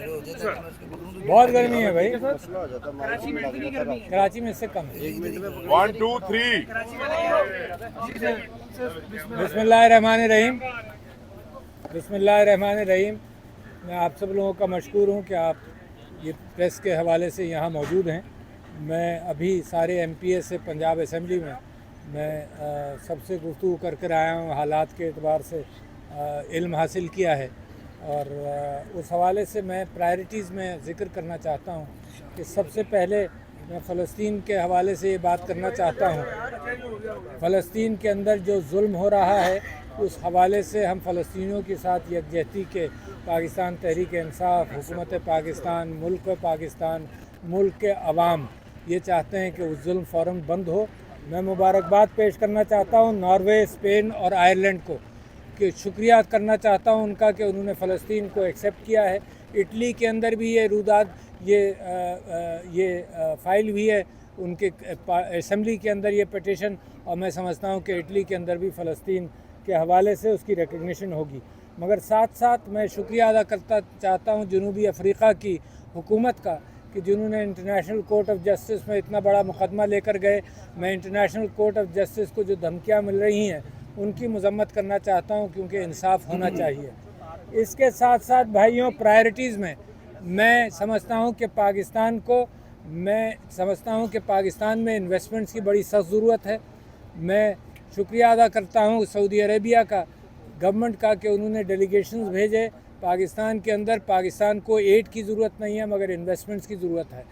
बहुत गर्मी है भाई, कराची में इससे कम है। 1 2 3 बिस्मिल्लाहिर्रहमानिर्रहीम। बिस्मिल्लाहिर्रहमानिर्रहीम। मैं आप सब लोगों का मशकूर हूँ कि आप ये प्रेस के हवाले से यहाँ मौजूद हैं। मैं अभी सारे MPA से पंजाब असम्बली में मैं सबसे गुफ्तगू कर कर आया हूँ, हालात के एतबार से इल्म हासिल किया है, और उस हवाले से मैं प्रायरिटीज़ में ज़िक्र करना चाहता हूँ कि सबसे पहले मैं फ़लस्तीन के हवाले से ये बात करना चाहता हूँ। फ़लस्तीन के अंदर जो जुल्म हो रहा है उस हवाले से हम फ़लस्तीनियों के साथ यकजहती के पाकिस्तान तहरीक इंसाफ, हुकूमत पाकिस्तान, मुल्क पाकिस्तान, मुल्क के अवाम ये चाहते हैं कि उस जुल्म फ़ौरन बंद हो। मैं मुबारकबाद पेश करना चाहता हूँ नॉर्वे, स्पेन और आयरलैंड को, कि शुक्रिया करना चाहता हूँ उनका कि उन्होंने फ़लस्तीन को एक्सेप्ट किया है। इटली के अंदर भी ये रुदाद ये फाइल हुई है उनके असम्बली के अंदर ये पिटीशन, और मैं समझता हूँ कि इटली के अंदर भी फ़लस्तीन के हवाले से उसकी रिकग्निशन होगी। मगर साथ साथ मैं शुक्रिया अदा करता चाहता हूँ जनूबी अफ्रीक़ा की हुकूमत का कि जिन्होंने इंटरनेशनल कोर्ट ऑफ जस्टिस में इतना बड़ा मुकदमा लेकर गए। मैं इंटरनेशनल कोर्ट ऑफ जस्टिस को जो धमकियाँ मिल रही हैं उनकी मजम्मत करना चाहता हूँ, क्योंकि इंसाफ होना चाहिए। इसके साथ साथ भाइयों, प्रायरिटीज़ में मैं समझता हूँ कि पाकिस्तान में इन्वेस्टमेंट्स की बड़ी सख्त ज़रूरत है। मैं शुक्रिया अदा करता हूँ सऊदी अरेबिया का, गवर्नमेंट का, कि उन्होंने डेलीगेशंस भेजे पाकिस्तान के अंदर। पाकिस्तान को एड की ज़रूरत नहीं है मगर इन्वेस्टमेंट्स की ज़रूरत है।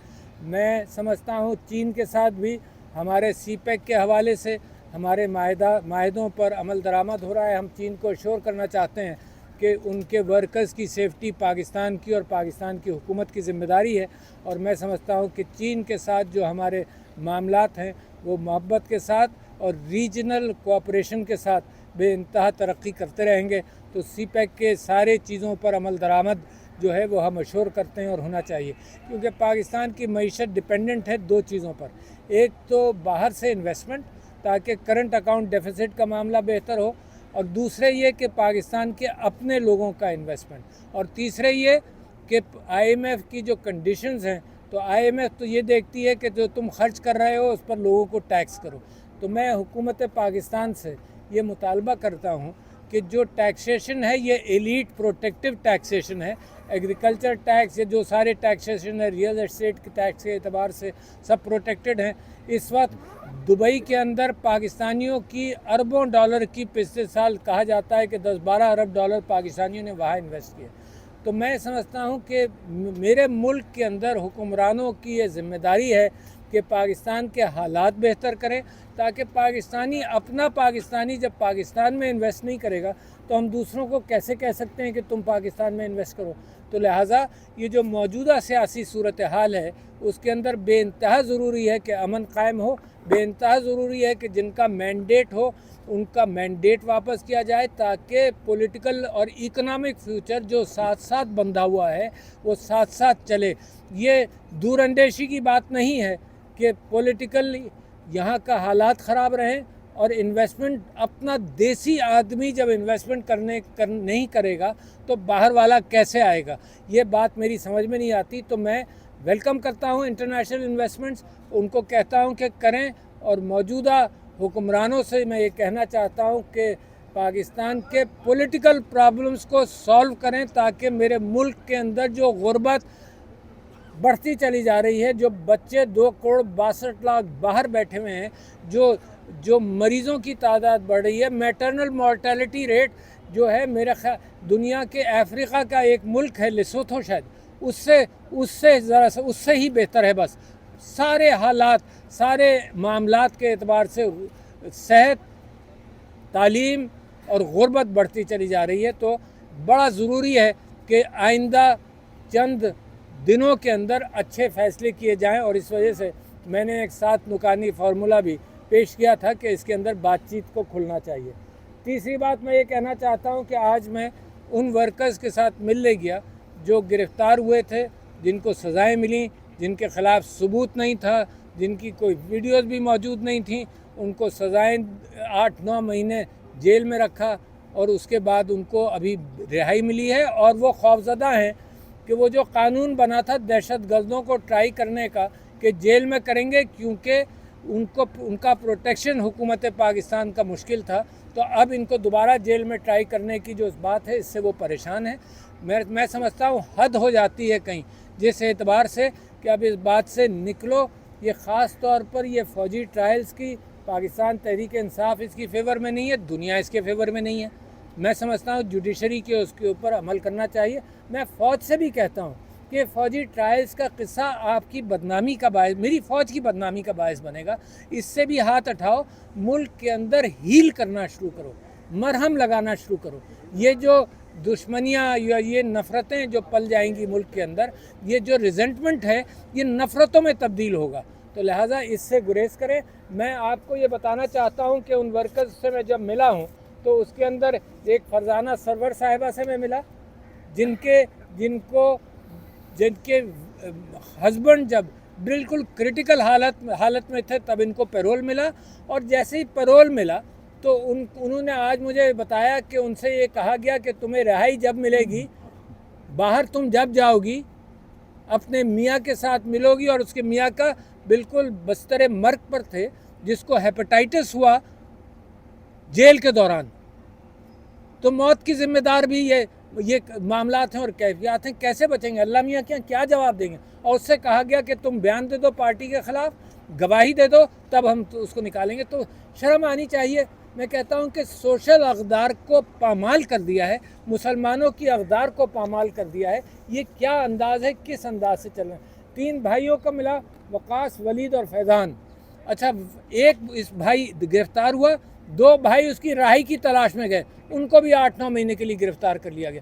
मैं समझता हूँ चीन के साथ भी हमारे CPEC के हवाले से हमारे माहदों पर अमल दरामद हो रहा है। हम चीन को अश्योर करना चाहते हैं कि उनके वर्कर्स की सेफ्टी पाकिस्तान की और पाकिस्तान की हुकूमत की ज़िम्मेदारी है। और मैं समझता हूँ कि चीन के साथ जो हमारे मामलात हैं वो मोहब्बत के साथ और रीजनल कोऑपरेशन के साथ बेइंतहा तरक्की करते रहेंगे। तो CPEC के सारे चीज़ों पर अमल दरामद जो है वो हम अश्योर करते हैं और होना चाहिए, क्योंकि पाकिस्तान की मईशत डिपेंडेंट है दो चीज़ों पर। एक तो बाहर से इन्वेस्टमेंट, ताकि करंट अकाउंट डेफिसिट का मामला बेहतर हो, और दूसरे ये कि पाकिस्तान के अपने लोगों का इन्वेस्टमेंट, और तीसरे ये कि IMF की जो कंडीशंस हैं, तो IMF तो ये देखती है कि जो तुम खर्च कर रहे हो उस पर लोगों को टैक्स करो। तो मैं हुकूमत पाकिस्तान से ये मुतालबा करता हूँ कि जो टैक्सेशन है ये एलीट प्रोटेक्टिव टैक्सेशन है। एग्रीकल्चर टैक्स, ये जो सारे टैक्सेशन है, रियल एस्टेट के टैक्स के एतबार से सब प्रोटेक्टेड हैं। इस वक्त दुबई के अंदर पाकिस्तानियों की अरबों डॉलर की पिछले साल कहा जाता है कि 10-12 अरब डॉलर पाकिस्तानियों ने वहाँ इन्वेस्ट किए। तो मैं समझता हूँ कि मेरे मुल्क के अंदर हुक्मरानों की ये ज़िम्मेदारी है कि पाकिस्तान के हालात बेहतर करें, ताकि पाकिस्तानी जब पाकिस्तान में इन्वेस्ट नहीं करेगा तो हम दूसरों को कैसे कह सकते हैं कि तुम पाकिस्तान में इन्वेस्ट करो। तो लिहाजा ये जो मौजूदा सियासी सूरत हाल है उसके अंदर बेइंतहा ज़रूरी है कि अमन कायम हो, बेइंतहा ज़रूरी है कि जिनका मैंडेट हो उनका मैंडेट वापस किया जाए, ताकि पॉलिटिकल और इकोनॉमिक फ्यूचर जो साथ साथ बंधा हुआ है वो साथ साथ चले। ये दूरअंदेशी की बात नहीं है कि पॉलिटिकल यहाँ का हालात ख़राब रहें और इन्वेस्टमेंट, अपना देसी आदमी जब इन्वेस्टमेंट नहीं करेगा तो बाहर वाला कैसे आएगा, ये बात मेरी समझ में नहीं आती। तो मैं वेलकम करता हूँ इंटरनेशनल इन्वेस्टमेंट्स, उनको कहता हूँ कि करें, और मौजूदा हुक्मरानों से मैं ये कहना चाहता हूँ कि पाकिस्तान के पॉलिटिकल प्रॉब्लम्स को सॉल्व करें, ताकि मेरे मुल्क के अंदर जो गुर्बत बढ़ती चली जा रही है, जो बच्चे 2,62,00,000 बाहर बैठे हुए हैं, जो मरीज़ों की तादाद बढ़ रही है, मैटरनल मॉर्टेलिटी रेट जो है, मेरे ख्याल दुनिया के अफ्रीका का एक मुल्क है लेसोथो, शायद उससे ही बेहतर है। बस सारे हालात, सारे मामलात के एतबार से सेहत, तालीम और गुर्बत बढ़ती चली जा रही है। तो बड़ा ज़रूरी है कि आइंदा चंद दिनों के अंदर अच्छे फ़ैसले किए जाएं, और इस वजह से मैंने एक 7 नुकानी फार्मूला भी पेश किया था कि इसके अंदर बातचीत को खुलना चाहिए। तीसरी बात मैं ये कहना चाहता हूँ कि आज मैं उन वर्कर्स के साथ मिलने गया जो गिरफ़्तार हुए थे, जिनको सज़ाएँ मिली, जिनके ख़िलाफ़ सबूत नहीं था, जिनकी कोई वीडियोज़ भी मौजूद नहीं थी, उनको सज़ाएँ 8-9 महीने जेल में रखा, और उसके बाद उनको अभी रिहाई मिली है, और वो खौफज़दा हैं کہ وہ جو قانون بنا تھا دہشت گردوں کو ٹرائی کرنے کا کہ جیل میں کریں گے کیونکہ ان کا پروٹیکشن حکومت پاکستان کا مشکل تھا، تو اب ان کو دوبارہ جیل میں ٹرائی کرنے کی جو بات ہے اس سے وہ پریشان ہے۔ میں سمجھتا ہوں حد ہو جاتی ہے کہیں جس اعتبار سے کہ اب اس بات سے نکلو۔ یہ خاص طور پر یہ فوجی ٹرائلز کی پاکستان تحریک انصاف اس کی فیور میں نہیں ہے، دنیا اس کے فیور میں نہیں ہے۔ میں سمجھتا ہوں جوڈیشری کے اس کے اوپر عمل کرنا چاہیے۔ میں فوج سے بھی کہتا ہوں کہ فوجی ٹرائلز کا قصہ آپ کی بدنامی کا باعث، میری فوج کی بدنامی کا باعث بنے گا۔ اس سے بھی ہاتھ اٹھاؤ، ملک کے اندر ہیل کرنا شروع کرو، مرہم لگانا شروع کرو۔ یہ جو دشمنیاں یا یہ نفرتیں جو پل جائیں گی ملک کے اندر، یہ جو ریزنٹمنٹ ہے یہ نفرتوں میں تبدیل ہوگا، تو لہٰذا اس سے گریز کریں۔ میں آپ کو یہ بتانا چاہتا ہوں کہ ان ورکرز سے میں جب ملا ہوں تو اس کے اندر ایک فرزانہ سرور صاحبہ سے میں ملا جن کے ہسبینڈ جب بالکل کرٹیکل حالت میں تھے تب ان کو پیرول ملا، اور جیسے ہی پیرول ملا تو انہوں نے آج مجھے بتایا کہ ان سے یہ کہا گیا کہ تمہیں رہائی جب ملے گی، باہر تم جب جاؤ گی اپنے میاں کے ساتھ ملو گی، اور اس کے میاں کا بالکل بستر مرگ پر تھے جس کو ہیپاٹائٹس ہوا جیل کے دوران، تو موت کی ذمہ دار بھی یہ معاملات ہیں اور کیفیات ہیں۔ کیسے بچیں گے؟ اللہ میاں کیا جواب دیں گے؟ اور اس سے کہا گیا کہ تم بیان دے دو پارٹی کے خلاف، گواہی دے دو، تب ہم اس کو نکالیں گے۔ تو شرم آنی چاہیے۔ میں کہتا ہوں کہ سوشل اقدار کو پامال کر دیا ہے، مسلمانوں کی اقدار کو پامال کر دیا ہے۔ یہ کیا انداز ہے، کس انداز سے چل رہے ہیں؟ 3 بھائیوں کو ملا، وقاص، ولید اور فیضان۔ اچھا، ایک اس بھائی گرفتار ہوا، 2 بھائی اس کی رہائی کی تلاش میں گئے، ان کو بھی 8-9 مہینے کے لیے گرفتار کر لیا گیا۔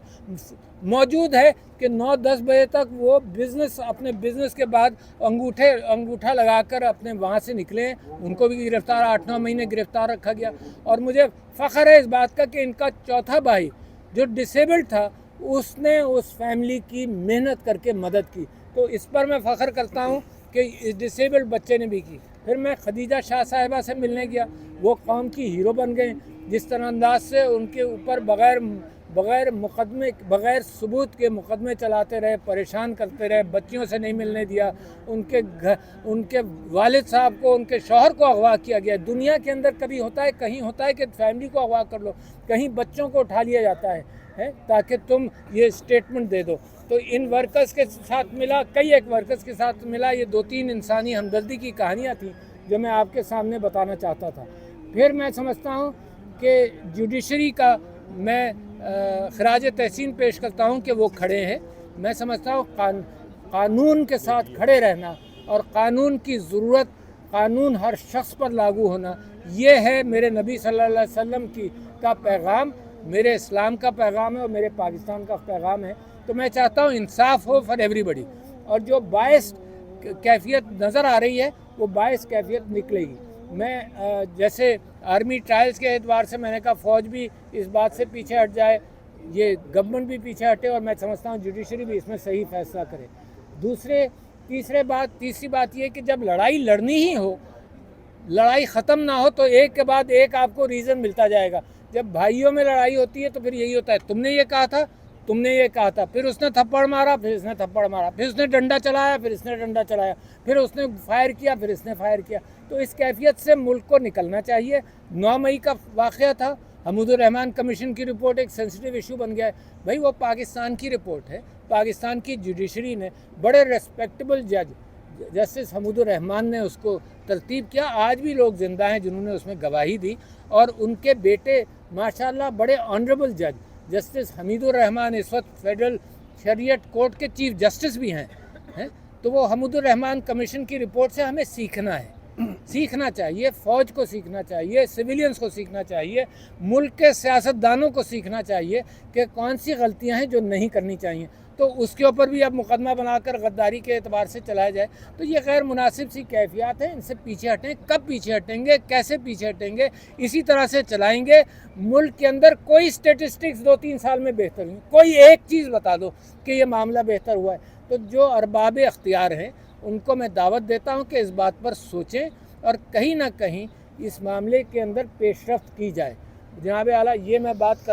موجود ہے کہ 9-10 بجے تک وہ اپنے بزنس کے بعد انگوٹھا لگا کر اپنے وہاں سے نکلے ہیں، ان کو بھی گرفتار 8-9 مہینے گرفتار رکھا گیا۔ اور مجھے فخر ہے اس بات کا کہ ان کا چوتھا بھائی جو ڈسیبلڈ تھا اس نے اس فیملی کی محنت کر کے مدد کی، تو اس پر میں فخر کرتا ہوں کہ اس ڈسیبلڈ بچے نے بھی کی۔ پھر میں خدیجہ شاہ صاحبہ سے ملنے گیا، وہ قوم کی ہیرو بن گئے، جس طرح انداز سے ان کے اوپر بغیر ثبوت کے مقدمے چلاتے رہے، پریشان کرتے رہے، بچیوں سے نہیں ملنے دیا، ان کے والد صاحب کو، ان کے شوہر کو اغوا کیا گیا۔ دنیا کے اندر کبھی کہیں ہوتا ہے کہ فیملی کو اغوا کر لو، کہیں بچوں کو اٹھا لیا جاتا ہے تاکہ تم یہ اسٹیٹمنٹ دے دو۔ تو ان ورکرز کے ساتھ ملا، ایک ورکرز کے ساتھ ملا، یہ 2-3 انسانی ہمدردی کی کہانیاں تھیں جو میں آپ کے سامنے بتانا چاہتا تھا۔ پھر میں سمجھتا ہوں کہ جوڈیشری کا میں خراج تحسین پیش کرتا ہوں کہ وہ کھڑے ہیں۔ میں سمجھتا ہوں قانون کے ساتھ کھڑے رہنا اور قانون کی ضرورت، قانون ہر شخص پر لاگو ہونا، یہ ہے میرے نبی صلی اللہ علیہ وسلم کا پیغام، میرے اسلام کا پیغام ہے اور میرے پاکستان کا پیغام ہے۔ تو میں چاہتا ہوں انصاف ہو فار ایوری بڈی، اور جو باعث کیفیت نظر آ رہی ہے وہ باعث کیفیت نکلے گی۔ میں جیسے آرمی ٹرائلز کے اعتبار سے میں نے کہا فوج بھی اس بات سے پیچھے ہٹ جائے، یہ گورنمنٹ بھی پیچھے ہٹے، اور میں سمجھتا ہوں جوڈیشری بھی اس میں صحیح فیصلہ کرے۔ تیسری بات یہ کہ جب لڑائی لڑنی ہی ہو، لڑائی ختم نہ ہو تو ایک کے بعد ایک آپ کو ریزن ملتا جائے گا۔ جب بھائیوں میں لڑائی ہوتی ہے تو پھر یہی ہوتا ہے، تم نے یہ کہا تھا، تم نے یہ کہا تھا، پھر اس نے تھپڑ مارا، پھر اس نے تھپڑ مارا، پھر اس نے ڈنڈا چلایا، پھر اس نے ڈنڈا چلایا، پھر اس نے فائر کیا، پھر اس نے فائر کیا۔ تو اس کیفیت سے ملک کو نکلنا چاہیے۔ 9 مئی کا واقعہ تھا، حمود الرحمان کمیشن کی رپورٹ ایک سینسٹیو ایشو بن گیا ہے۔ بھائی وہ پاکستان کی رپورٹ ہے، پاکستان کی جوڈیشری نے بڑے ریسپیکٹیبل جسٹس حمود الرحمان نے اس کو ترتیب کیا۔ آج بھی لوگ زندہ ہیں جنہوں نے اس میں گواہی دی، اور ان کے بیٹے ماشاءاللہ بڑے آنریبل جسٹس حمید الرحمان اس وقت فیڈرل شریعت کورٹ کے چیف جسٹس بھی ہیں۔ تو وہ حمود الرحمان کمیشن کی رپورٹ سے ہمیں سیکھنا چاہیے، فوج کو سیکھنا چاہیے، سویلینز کو سیکھنا چاہیے، ملک کے سیاستدانوں کو سیکھنا چاہیے کہ کون سی غلطیاں ہیں جو نہیں کرنی چاہیے۔ تو اس کے اوپر بھی اب مقدمہ بنا کر غداری کے اعتبار سے چلایا جائے، تو یہ غیر مناسب سی کیفیات ہیں۔ ان سے پیچھے ہٹیں، کب پیچھے ہٹیں گے، کیسے پیچھے ہٹیں گے، اسی طرح سے چلائیں گے۔ ملک کے اندر کوئی اسٹیٹسٹکس 2-3 سال میں بہتر نہیں، کوئی ایک چیز بتا دو کہ یہ معاملہ بہتر ہوا ہے۔ تو جو ارباب اختیار ہیں ان کو میں دعوت دیتا ہوں کہ اس بات پر سوچیں اور کہیں نہ کہیں اس معاملے کے اندر پیش رفت کی جائے۔ جناب اعلیٰ، یہ میں بات